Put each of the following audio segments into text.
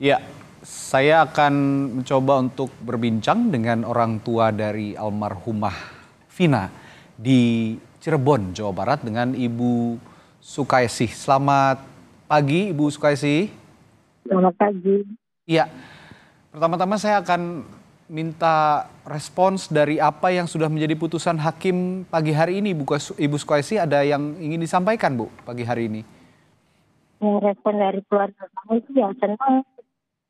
Ya, saya akan mencoba untuk berbincang dengan orang tua dari almarhumah Vina di Cirebon, Jawa Barat dengan Ibu Sukaisih. Selamat pagi, Ibu Sukaisih. Selamat pagi. Iya, pertama-tama saya akan minta respons dari apa yang sudah menjadi putusan hakim pagi hari ini, Ibu Sukaisih. Ada yang ingin disampaikan, Bu, pagi hari ini? Yang respon dari keluarga kami itu ya senang,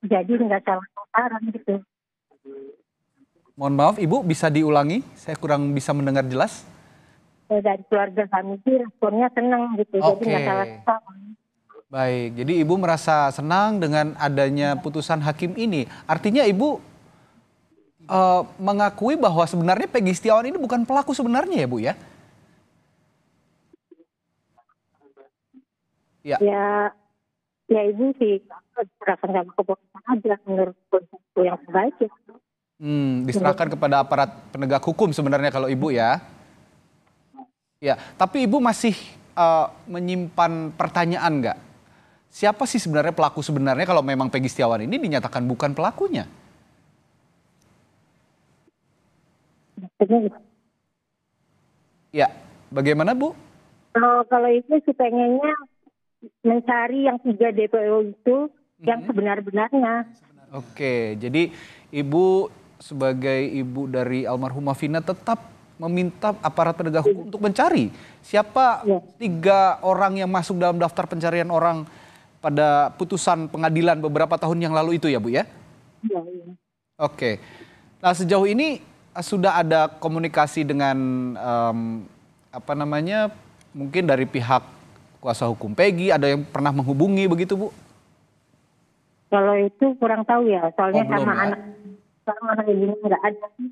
jadi nggak salah sasaran gitu. Mohon maaf, Ibu, bisa diulangi? Saya kurang bisa mendengar jelas. Dari keluarga kami sih responnya senang gitu, jadi Oke. nggak salah sasaran. Baik, jadi Ibu merasa senang dengan adanya putusan hakim ini. Artinya Ibu mengakui bahwa sebenarnya Peggy Setiawan ini bukan pelaku sebenarnya ya, Bu ya? Ya, Ya, ya ibu sih serahkan sama kepolisian aja menurut konsepku yang terbaik ya. diserahkan kepada aparat penegak hukum sebenarnya kalau Ibu ya. Ya, tapi Ibu masih menyimpan pertanyaan nggak? Siapa sih sebenarnya pelaku sebenarnya kalau memang Peggy Setiawan ini dinyatakan bukan pelakunya? Maksudnya, Ya, bagaimana Bu? kalau ibu sih pengennya mencari yang 3 DPO itu yang sebenar-benarnya. Oke, jadi Ibu sebagai ibu dari almarhumah Vina tetap meminta aparat penegak hukum untuk mencari siapa Ya, 3 orang yang masuk dalam daftar pencarian orang pada putusan pengadilan beberapa tahun yang lalu itu ya, Bu ya? ya, ya. Oke. Nah, sejauh ini sudah ada komunikasi dengan apa namanya? Mungkin dari pihak kuasa hukum Peggy ada yang pernah menghubungi begitu, Bu? Kalau itu kurang tahu ya, Oh, soalnya belum ya. sama anak ibunya nggak ada sih.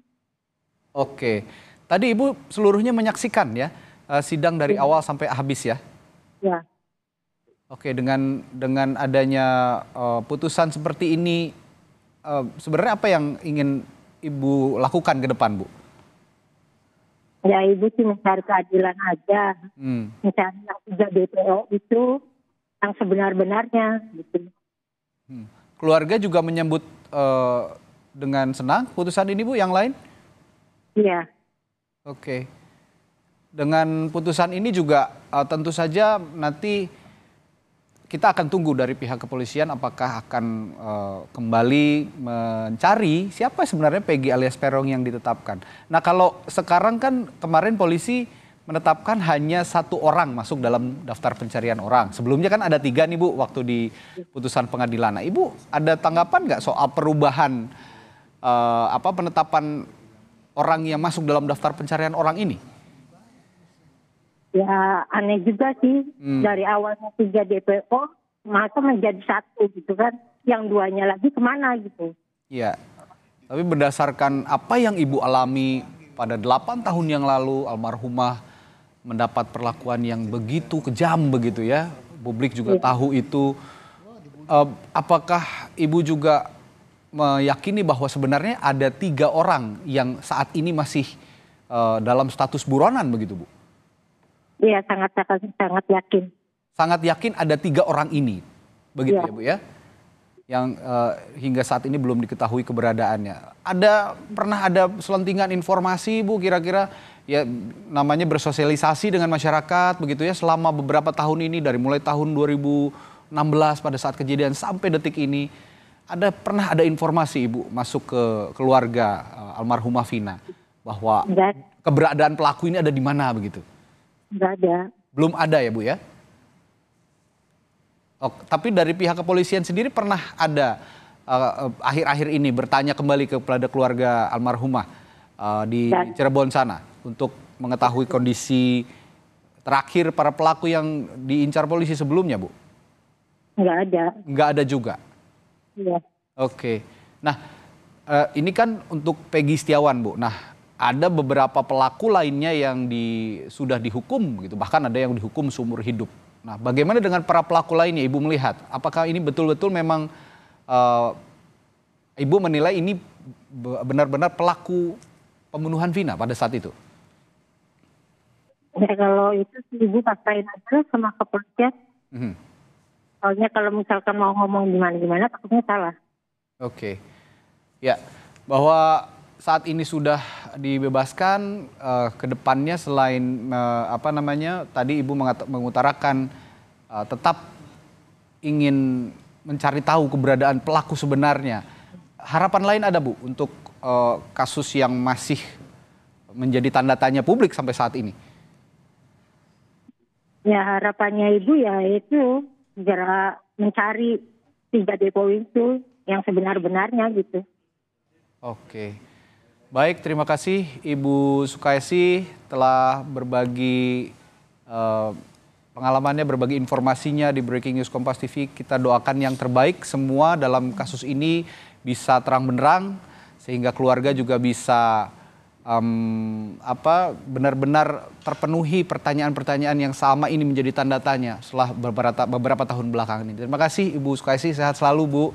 Oke. Tadi Ibu seluruhnya menyaksikan ya sidang dari Ya, awal sampai habis ya. ya. Oke, dengan adanya putusan seperti ini sebenarnya apa yang ingin Ibu lakukan ke depan, Bu? Ya ibu sih mencari keadilan aja, Hmm. mencari yang 3 DPO itu yang sebenar-benarnya gitu. Keluarga juga menyambut dengan senang putusan ini, Bu, yang lain? Iya, Oke. Dengan putusan ini juga tentu saja nanti kita akan tunggu dari pihak kepolisian apakah akan kembali mencari siapa sebenarnya Peggy alias Peron yang ditetapkan. Nah, kalau sekarang kan kemarin polisi menetapkan hanya 1 orang masuk dalam daftar pencarian orang. Sebelumnya kan ada 3 nih, Bu, waktu di putusan pengadilan. Nah, Ibu ada tanggapan nggak soal perubahan penetapan orang yang masuk dalam daftar pencarian orang ini? ya aneh juga sih dari awalnya 3 DPO masa menjadi 1 gitu kan, yang 2-nya lagi kemana gitu. Iya. Tapi berdasarkan apa yang Ibu alami pada 8 tahun yang lalu, almarhumah mendapat perlakuan yang begitu kejam begitu ya. Publik juga Iya. tahu itu. Apakah Ibu juga meyakini bahwa sebenarnya ada 3 orang yang saat ini masih dalam status buronan begitu, Bu? Iya, sangat sangat sangat yakin. Sangat yakin ada 3 orang ini, begitu Iya. ya, Bu ya? Yang hingga saat ini belum diketahui keberadaannya. Pernah ada selentingan informasi, Bu, kira-kira ya namanya bersosialisasi dengan masyarakat begitu ya selama beberapa tahun ini dari mulai tahun 2016 pada saat kejadian sampai detik ini pernah ada informasi Ibu masuk ke keluarga almarhumah Vina bahwa Enggak, keberadaan pelaku ini ada di mana begitu? enggak ada. Belum ada ya, Bu ya? Oh, tapi dari pihak kepolisian sendiri pernah ada akhir-akhir ini bertanya kembali kepada keluarga almarhumah di Dan Cirebon sana untuk mengetahui kondisi terakhir para pelaku yang diincar polisi sebelumnya, Bu? enggak ada. Nggak ada juga. Iya. Oke. Nah, ini kan untuk Peggy Setiawan, Bu. Nah, ada beberapa pelaku lainnya yang sudah dihukum gitu, bahkan ada yang dihukum seumur hidup. Nah, bagaimana dengan para pelaku lainnya, Ibu melihat? Apakah ini betul-betul memang Ibu menilai ini benar-benar pelaku pembunuhan Vina pada saat itu? Ya kalau itu sih ibu pasain aja sama kepolisian. Mhm. Soalnya kalau misalkan mau ngomong gimana-gimana takutnya salah. Oke. Ya, bahwa saat ini sudah dibebaskan, ke depannya selain apa namanya, tadi Ibu mengutarakan tetap ingin mencari tahu keberadaan pelaku sebenarnya. Harapan lain ada Bu untuk kasus yang masih menjadi tanda tanya publik sampai saat ini? Ya harapannya Ibu ya itu segera mencari 3 depo itu yang sebenar-benarnya gitu. Oke. Baik, terima kasih Ibu Sukaisi telah berbagi pengalamannya, berbagi informasinya di Breaking News Kompas TV. Kita doakan yang terbaik semua dalam kasus ini bisa terang benderang sehingga keluarga juga bisa benar-benar terpenuhi pertanyaan-pertanyaan yang selama ini menjadi tanda tanya setelah beberapa tahun belakangan ini. Terima kasih Ibu Sukaisi, sehat selalu Bu.